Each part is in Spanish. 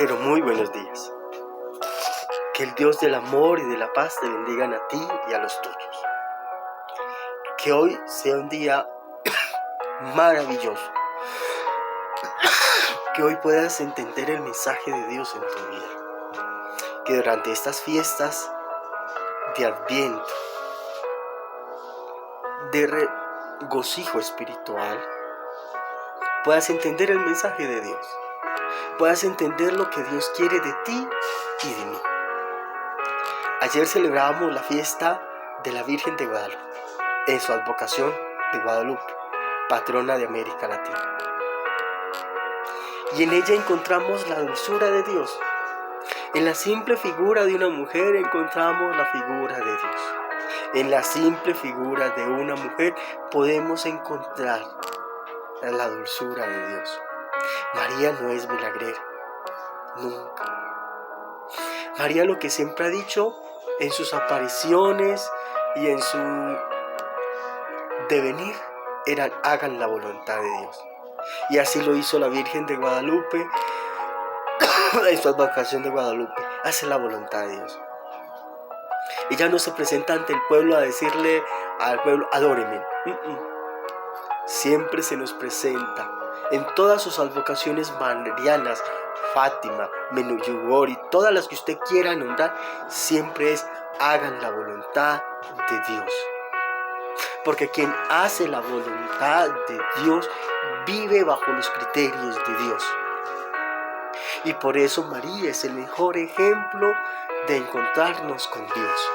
pero muy buenos días. Que el Dios del amor y de la paz te bendigan a ti y a los tuyos. Que hoy sea un día maravilloso. Que hoy puedas entender el mensaje de Dios en tu vida. Que durante estas fiestas de Adviento, de regocijo espiritual, puedas entender el mensaje de Dios. Puedas entender lo que Dios quiere de ti y de mí. Ayer celebrábamos la fiesta de la Virgen de Guadalupe, en su advocación de Guadalupe, patrona de América Latina. Y en ella encontramos la dulzura de Dios. En la simple figura de una mujer encontramos la figura de Dios. En la simple figura de una mujer podemos encontrar la dulzura de Dios. María no es milagrera, nunca. María lo que siempre ha dicho en sus apariciones y en su devenir era: hagan la voluntad de Dios. Y así lo hizo la Virgen de Guadalupe en su advocación de Guadalupe. Hace la voluntad de Dios. Ella no se presenta ante el pueblo a decirle al pueblo: adóreme. Siempre se nos presenta en todas sus advocaciones marianas, Fátima, Menuyugori, todas las que usted quiera nombrar, siempre es: hagan la voluntad de Dios. Porque quien hace la voluntad de Dios vive bajo los criterios de Dios. Y por eso María es el mejor ejemplo de encontrarnos con Dios.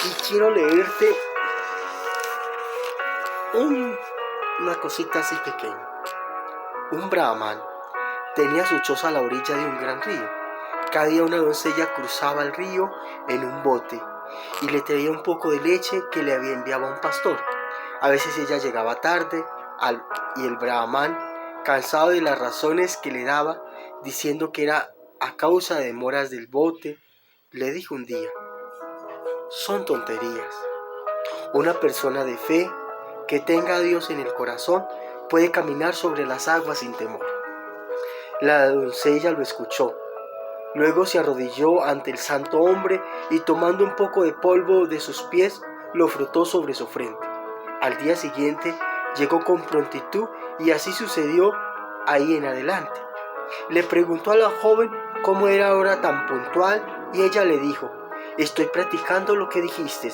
Y quiero leerte una cosita así pequeña. Un brahman tenía su choza a la orilla de un gran río. Cada día una doncella cruzaba el río en un bote y le traía un poco de leche que le había enviado un pastor. A veces ella llegaba tarde y el brahman, cansado de las razones que le daba, diciendo que era a causa de demoras del bote, le dijo un día: son tonterías. Una persona de fe que tenga a Dios en el corazón puede caminar sobre las aguas sin temor. La doncella lo escuchó. Luego se arrodilló ante el santo hombre y, tomando un poco de polvo de sus pies, lo frotó sobre su frente. Al día siguiente llegó con prontitud y así sucedió ahí en adelante. Le preguntó a la joven cómo era ahora tan puntual y ella le dijo: estoy practicando lo que dijiste,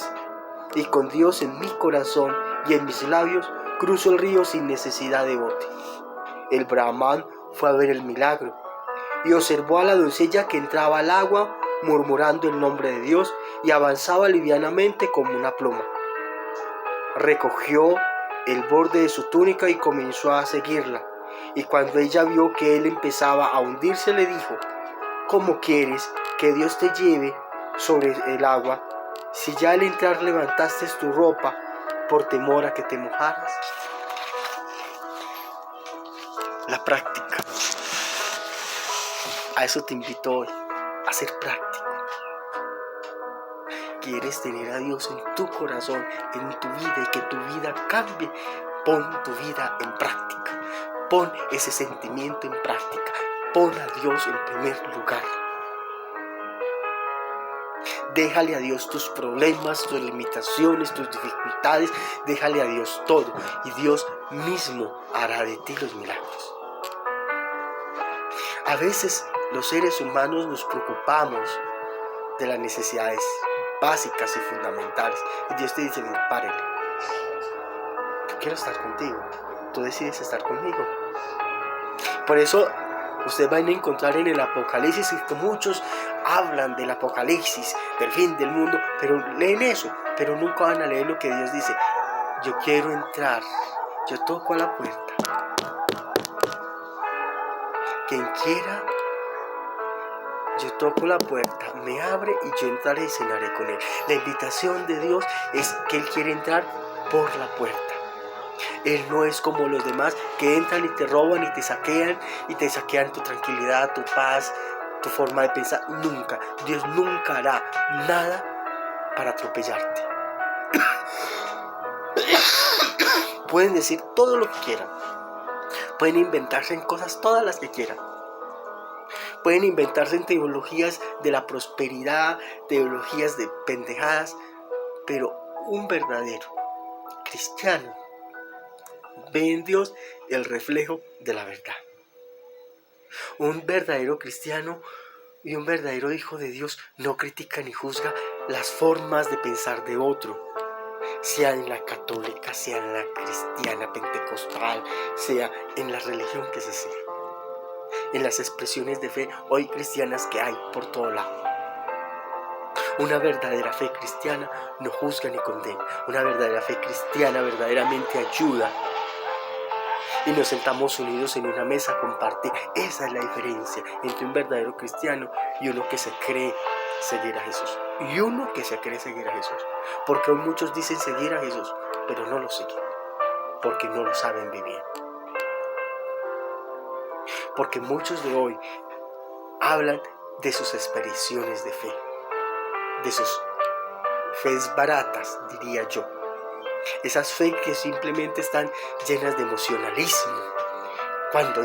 y con Dios en mi corazón y en mis labios cruzo el río sin necesidad de bote. El brahman fue a ver el milagro y observó a la doncella que entraba al agua murmurando el nombre de Dios y avanzaba livianamente como una pluma. Recogió el borde de su túnica y comenzó a seguirla, y cuando ella vio que él empezaba a hundirse, le dijo: ¿cómo quieres que Dios te lleve sobre el agua si ya al entrar levantaste tu ropa por temor a que te mojaras? La práctica. A eso te invito hoy, a ser práctico. ¿Quieres tener a Dios en tu corazón, en tu vida, y que tu vida cambie? Pon tu vida en práctica. Pon ese sentimiento en práctica. Pon a Dios en primer lugar. Déjale a Dios tus problemas, tus limitaciones, tus dificultades. Déjale a Dios todo, y Dios mismo hará de ti los milagros. A veces los seres humanos nos preocupamos de las necesidades básicas y fundamentales, y Dios te dice: párele. Yo quiero estar contigo, tú decides estar conmigo. Por eso usted va a encontrar en el Apocalipsis que muchos hablan del Apocalipsis, del fin del mundo, pero leen eso, pero nunca van a leer lo que Dios dice: yo quiero entrar, yo toco a la puerta. Quien quiera, yo toco la puerta, me abre y yo entraré y cenaré con él. La invitación de Dios es que Él quiere entrar por la puerta. Él no es como los demás que entran y te roban y te saquean tu tranquilidad, tu paz, tu forma de pensar. Nunca, Dios nunca hará nada para atropellarte. Pueden decir todo lo que quieran, pueden inventarse en cosas todas las que quieran, Pueden inventarse en teologías de la prosperidad, teologías de pendejadas, pero un verdadero cristiano ve en Dios el reflejo de la verdad. Un verdadero cristiano y un verdadero hijo de Dios no critica ni juzga las formas de pensar de otro, sea en la católica, sea en la cristiana, pentecostal, sea en la religión que se sea, en las expresiones de fe hoy cristianas que hay por todo lado. Una verdadera fe cristiana no juzga ni condena. Una verdadera fe cristiana verdaderamente ayuda. Y nos sentamos unidos en una mesa a compartir. Esa es la diferencia entre un verdadero cristiano y uno que se cree seguir a Jesús. Porque hoy muchos dicen seguir a Jesús, pero no lo siguen. Porque no lo saben vivir. Porque muchos de hoy hablan de sus expresiones de fe. De sus fes baratas, diría yo. Esas fe que simplemente están llenas de emocionalismo. Cuando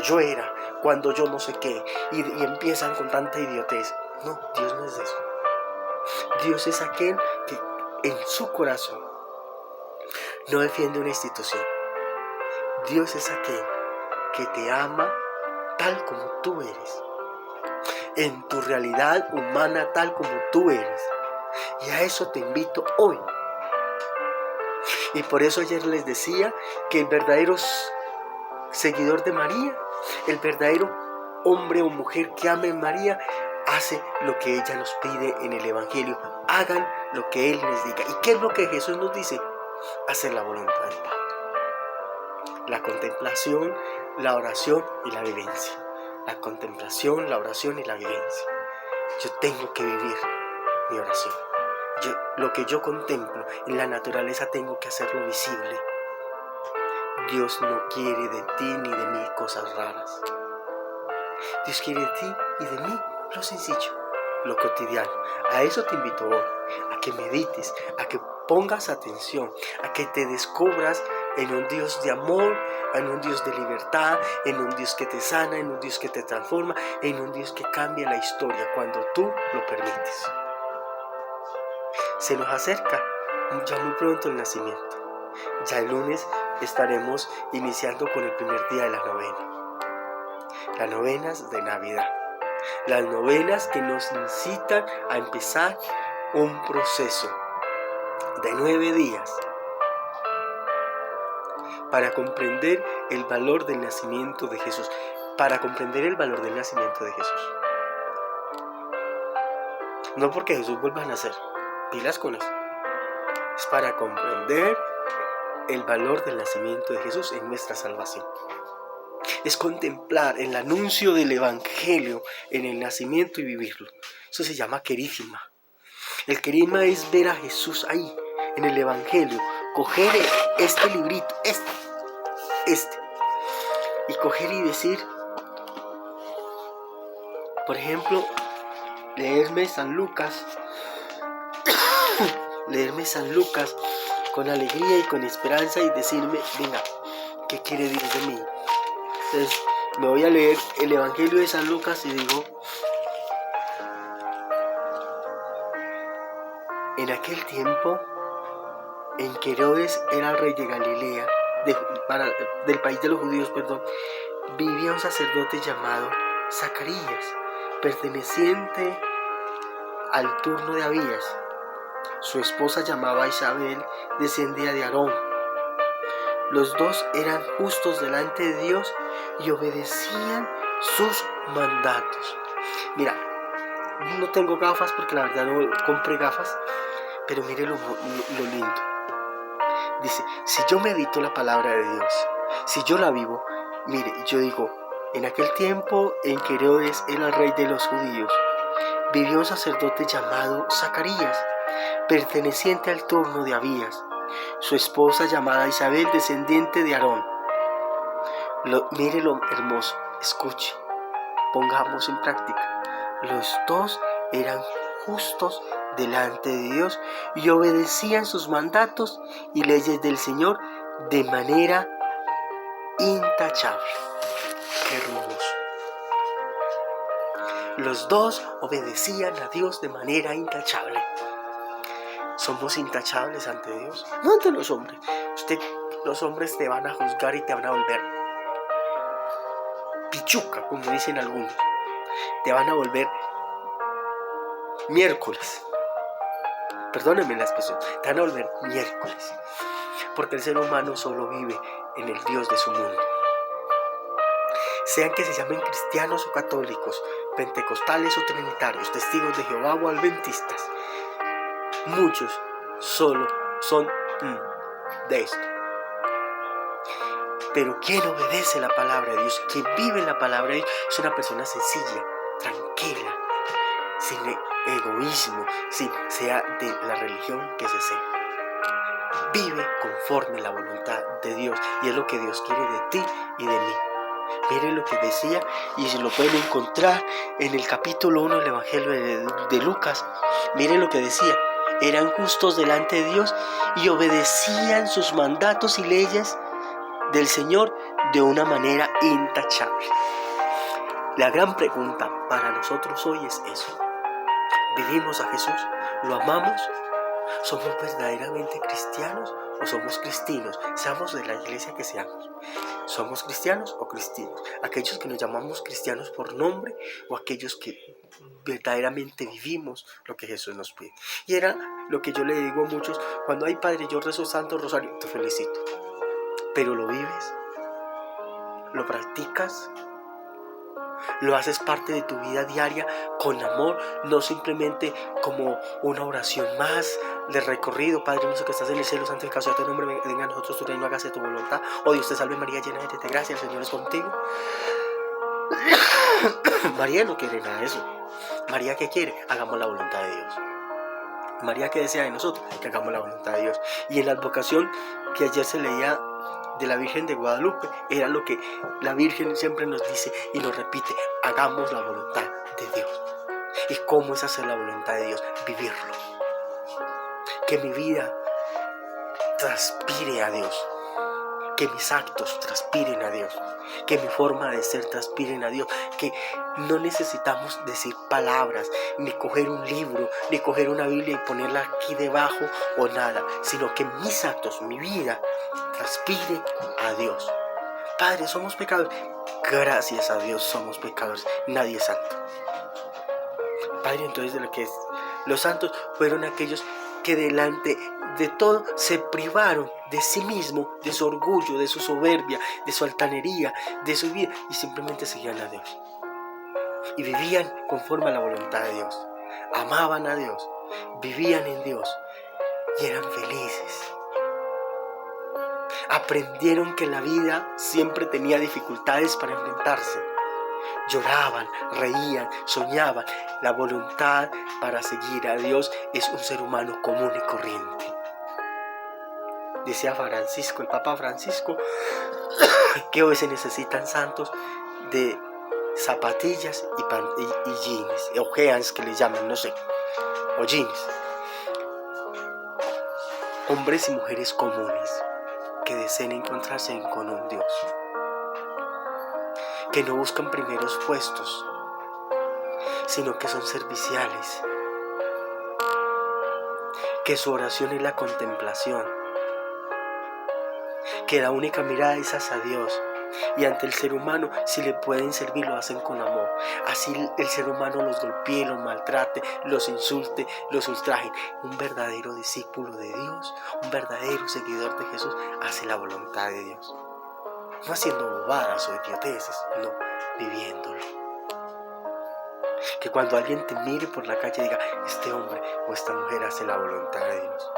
yo no sé qué, y empiezan con tanta idiotez. No, Dios no es eso. Dios es aquel que en su corazón no defiende una institución. Dios es aquel que te ama tal como tú eres. En tu realidad humana tal como tú eres. Y a eso te invito hoy. Y por eso ayer les decía que el verdadero seguidor de María, el verdadero hombre o mujer que ame a María, hace lo que ella nos pide en el Evangelio. Hagan lo que Él les diga. ¿Y qué es lo que Jesús nos dice? Hacer la voluntad del Padre. La contemplación, la oración y la vivencia. La contemplación, la oración y la vivencia. Yo tengo que vivir mi oración. Lo que yo contemplo en la naturaleza tengo que hacerlo visible. Dios no quiere de ti ni de mí cosas raras. Dios quiere de ti y de mí lo sencillo, lo cotidiano. A eso te invito hoy, a que medites, a que pongas atención, a que te descubras en un Dios de amor, en un Dios de libertad, en un Dios que te sana, en un Dios que te transforma, en un Dios que cambia la historia cuando tú lo permites. Se nos acerca ya muy pronto el nacimiento. Ya el lunes estaremos iniciando con el primer día de la novena. Las novenas de Navidad. Las novenas que nos incitan a empezar un proceso de 9 días para comprender el valor del nacimiento de Jesús. Para comprender el valor del nacimiento de Jesús. No porque Jesús vuelva a nacer. Pilas con eso. Es para comprender el valor del nacimiento de Jesús en nuestra salvación. Es contemplar el anuncio del Evangelio en el nacimiento y vivirlo. Eso se llama querísima. El querisma es ver a Jesús ahí, en el Evangelio. Coger este librito, y coger y decir, por ejemplo, leerme San Lucas con alegría y con esperanza y decirme, venga, ¿qué quiere Dios de mí? Entonces me voy a leer el Evangelio de San Lucas y digo, en aquel tiempo en que Herodes era el rey de Galilea, del país de los judíos, vivía un sacerdote llamado Zacarías, perteneciente al turno de Abías. Su esposa llamaba Isabel, descendía de Aarón. Los dos eran justos delante de Dios y obedecían sus mandatos. Mira, no tengo gafas porque la verdad no compré gafas, pero mire lo lindo. Dice, si yo medito la palabra de Dios, si yo la vivo, mire, yo digo, en aquel tiempo en que Herodes era el rey de los judíos, vivió un sacerdote llamado Zacarías, perteneciente al turno de Abías. Su esposa llamada Isabel, descendiente de Aarón. Mire lo hermoso, escuche, pongamos en práctica. Los dos eran justos delante de Dios y obedecían sus mandatos y leyes del Señor de manera intachable. Qué hermoso. Los dos obedecían a Dios de manera intachable. ¿Somos intachables ante Dios? No ante los hombres. Los hombres te van a juzgar y te van a volver pichuca, como dicen algunos. Te van a volver miércoles. Perdónenme la expresión. Te van a volver miércoles. Porque el ser humano solo vive en el Dios de su mundo. Sean que se llamen cristianos o católicos, pentecostales o trinitarios, testigos de Jehová o adventistas, muchos solo son de esto. Pero quien obedece la palabra de Dios, quien vive la palabra de Dios, es una persona sencilla, tranquila, sin egoísmo, sea de la religión que se sea. Vive conforme la voluntad de Dios, y es lo que Dios quiere de ti y de mí. Miren lo que decía, y se lo pueden encontrar en el capítulo 1 del Evangelio de Lucas. Miren lo que decía: eran justos delante de Dios y obedecían sus mandatos y leyes del Señor de una manera intachable. La gran pregunta para nosotros hoy es eso: ¿vivimos a Jesús? ¿Lo amamos? ¿Somos verdaderamente cristianos o somos cristinos? Seamos de la iglesia que seamos. ¿Somos cristianos o cristinos? Aquellos que nos llamamos cristianos por nombre o aquellos que verdaderamente vivimos lo que Jesús nos pide. Y era lo que yo le digo a muchos: cuando hay Padre, yo rezo Santo Rosario, te felicito. Pero ¿lo vives? ¿Lo practicas? ¿Lo haces parte de tu vida diaria con amor? No simplemente como una oración más de recorrido. Padre nuestro que estás en el cielo, santificado sea tu nombre, venga a nosotros tu reino, hágase tu voluntad. Oh Dios te salve María, llena eres de gracia, el Señor es contigo. María no quiere nada de eso. María, ¿qué quiere? Hagamos la voluntad de Dios. María, ¿qué desea de nosotros? Que hagamos la voluntad de Dios. Y en la advocación que ayer se leía de la Virgen de Guadalupe, era lo que la Virgen siempre nos dice y nos repite: hagamos la voluntad de Dios. ¿Y cómo es hacer la voluntad de Dios? Vivirlo. Que mi vida transpire a Dios, que mis actos transpiren a Dios, que mi forma de ser transpiren a Dios, que no necesitamos decir palabras, ni coger un libro, ni coger una Biblia y ponerla aquí debajo o nada, sino que mis actos, mi vida, transpire a Dios. Padre, somos pecadores. Gracias a Dios somos pecadores, nadie es santo. Padre, entonces de lo que es, los santos fueron aquellos que delante de todo se privaron de sí mismo, de su orgullo, de su soberbia, de su altanería, de su vida, y simplemente seguían a Dios. Y vivían conforme a la voluntad de Dios. Amaban a Dios, vivían en Dios y eran felices. Aprendieron que la vida siempre tenía dificultades para enfrentarse. Lloraban, reían, soñaban. La voluntad para seguir a Dios es un ser humano común y corriente. Decía Francisco, el Papa Francisco, que hoy se necesitan santos de zapatillas y jeans, o jeans que les llaman, no sé, o jeans. Hombres y mujeres comunes que deseen encontrarse con un Dios, que no buscan primeros puestos, sino que son serviciales, que su oración es la contemplación, que la única mirada es hacia Dios, y ante el ser humano, si le pueden servir, lo hacen con amor. Así el ser humano los golpee, los maltrate, los insulte, los ultraje. Un verdadero discípulo de Dios, un verdadero seguidor de Jesús, hace la voluntad de Dios. No haciendo bobadas o idioteces, no, viviéndolo. Que cuando alguien te mire por la calle diga: este hombre o esta mujer hace la voluntad de Dios.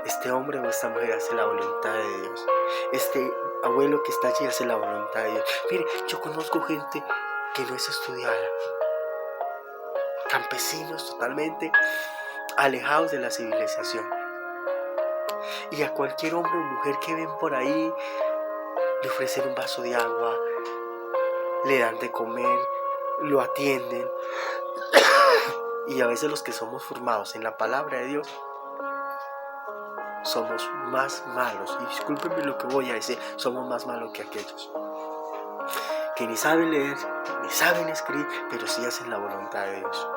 Este hombre o esta mujer hace la voluntad de Dios. Este abuelo que está allí hace la voluntad de Dios. Mire, yo conozco gente que no es estudiada, campesinos totalmente alejados de la civilización, y a cualquier hombre o mujer que ven por ahí le ofrecen un vaso de agua, le dan de comer, lo atienden. Y a veces los que somos formados en la palabra de Dios somos más malos, y discúlpenme lo que voy a decir, somos más malos que aquellos que ni saben leer ni saben escribir, pero sí hacen la voluntad de Dios.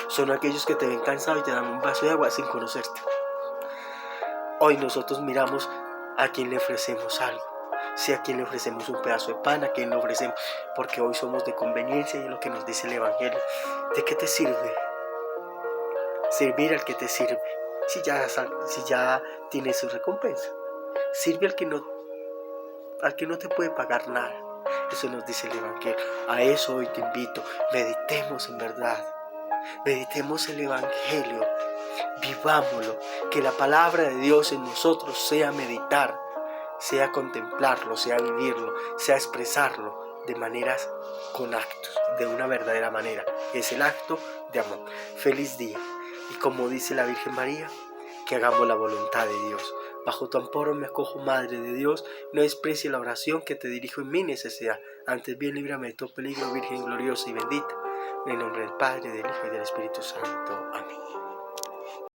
Son aquellos que te ven cansado y te dan un vaso de agua sin conocerte. Hoy nosotros miramos a quien le ofrecemos algo. Si a quien le ofrecemos un pedazo de pan, a quien le ofrecemos, porque hoy somos de conveniencia y es lo que nos dice el Evangelio. ¿De qué te sirve servir al que te sirve? Si ya tienes su recompensa. Sirve al que no te puede pagar nada. Eso nos dice el Evangelio. A eso hoy te invito. Meditemos en verdad. Meditemos el Evangelio. Vivámoslo. Que la palabra de Dios en nosotros sea meditar, sea contemplarlo, sea vivirlo, sea expresarlo de maneras con actos, de una verdadera manera. Es el acto de amor. Feliz día. Y como dice la Virgen María, que hagamos la voluntad de Dios. Bajo tu amparo me acojo, Madre de Dios, no desprecie la oración que te dirijo en mi necesidad. Antes bien líbrame de todo peligro, Virgen gloriosa y bendita. En el nombre del Padre, del Hijo y del Espíritu Santo. Amén.